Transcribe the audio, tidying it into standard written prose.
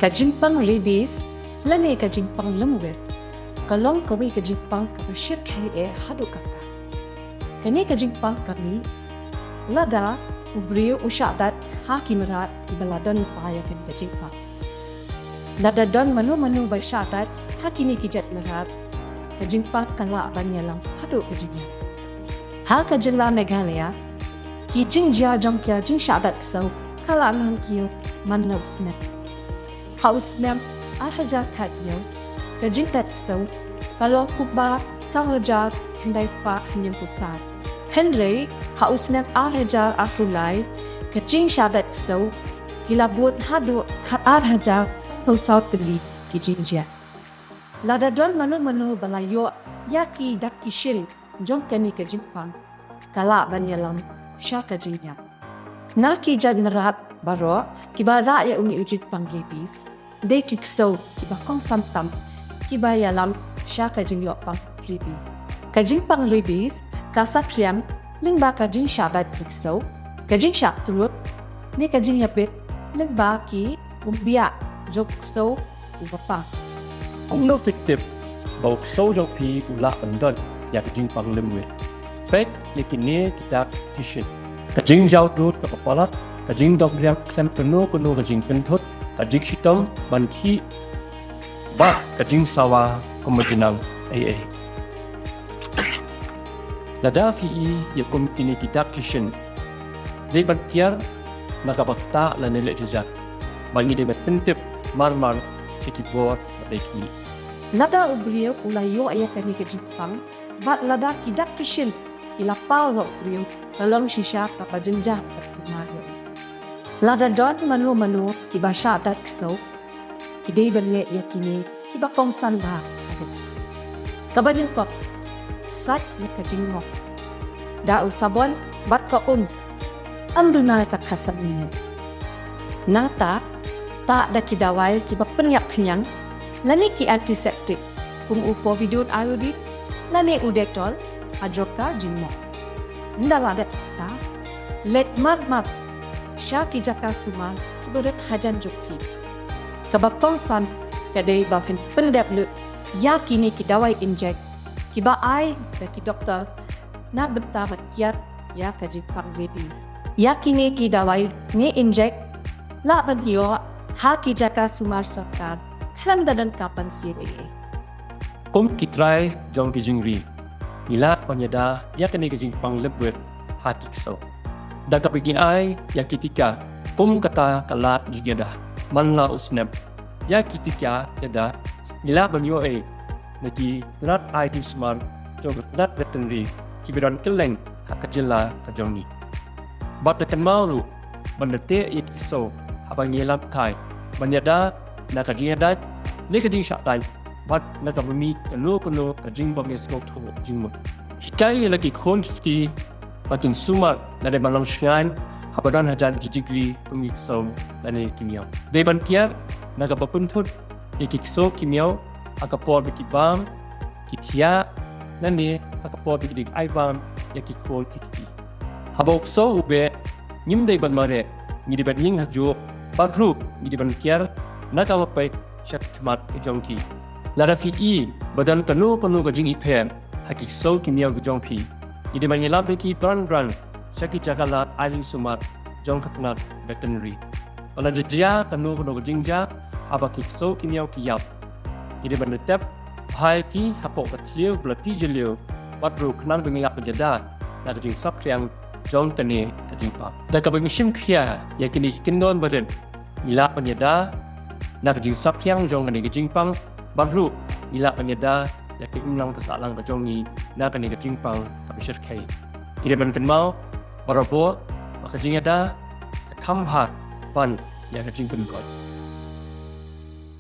ka jingpang Rabies lane ka jingpang lemwer kalong kami ka jingpang ka shir Kaei hadu kata kani ka jingpang kami lada ubrio usyadat hakimerat ibaladan paya kani ka jingpang lada don manu bai syadat hakini kijat merat ka jingpang kala banyalang hadu ka jingya ha ka jilla Meghalaya ki jingjia jongkya jing syadat sau kala nang kiyo manlaw snap house mem arhaja khatyo ka jingtat sau kalau kuba sahaja kendai spa hanyang pusat Henry house mem arhaja afulai ka jing syadat sau kilabut hadu ka arhaja sau teli ki jingjia lada don manu balayo yaki dakki shil jongkani ka jingpang kala banyalam syaka jingya Naki jag nerat baro kiba raya umi ujit pang Rabies de kikso kiba kong santam kiba yalam syaka jingyok pang Rabies kajing pang Rabies kasak riam lingba kajing syabat kikso kajing syak turut ni kajing yapit lingba ki umbia jok so ubapa Kumno fiktif bau so jok pi ula andon ya kajing pang lemwit pek yakini kita tishin kajing jauh dut ke kepala kajing dok riak klem penuh kajing pentut kajing hitam banki bah kajing sawa kemajinang AA lada fi ya komitini kitab kishin zai bankiar nakabakta la nilai rizat bangi de pentip marmar sikibor badai lada ubrio ulayo ayakani ka jingpang bat lada kidak kishin kilapal ho brio kalong shisha kapa jenjah kat sumario lada don manu kiba syadat kso kidei berle yakini kiba kongsan ba kabadin kok sat yakajing mo da usabon bat ko anduna ka kasamine nata tak da kidawai kiba penyak kenyang lani ki antiseptik kum upo vidun iodid lani udetol ajoka jingmo ndala det ta let mar syaki jaka suma kibarat hajan joki kabakong san kadai bafin pendap lu yakini ki dawai injek kiba ai da ki doktor na benta kiat ya kaji pang Rabies yakini ki dawai ni injek la banyo haki jaka sumar sarkar khan dadan kapan CBA kum kitrai jong kijingri Ila panyada ya kani kajing pang lebet hati kso. Daga bagi ai ya ketika kum kata kalat jigada manla usnap ya ketika yada ila banyo naki rat ai di smart jog rat veterinary kibiran keleng hakajela kajongi. Bat tekan malu bandete it kso habang yelam kai banyada nakajingada ne kajing shatai bat nakabumi kanu kajing banges kok tho jingmut hikai lagi kon ti batun sumar nade malang shrine habadan hajan jigri kumik so nane kimia deban kiar nagapapunthut ikikso kimia akapor bikibam kitia nane akapor bikidik aibam yakikol kikti habok so ube nim deban mare ngidiban ying hajo patru ngidiban kiar nakawapai syakmat kejongki Lara fi badan kanu kajing ipen hakik so kimia gujong pi ide manyelap ki ran syaki cakalat ali sumat jong katnat veterinary pala dia kanu kajing ja habakik so kimia kiyap ide banetep hai ki hapok katlio blati jelio patru knan bengilap penjada na kajing sap yang jong tane kajing pa da kabengishim khia yakini kindon badan milap penjada na kajing sap yang jong kajing pang Baru ila penyeda yaki umlang kesalang kejongi na kani kejingpang kabisir Kaei. Ida ban kenmau barabo makajing ada kamhat pan ya kejing penkot.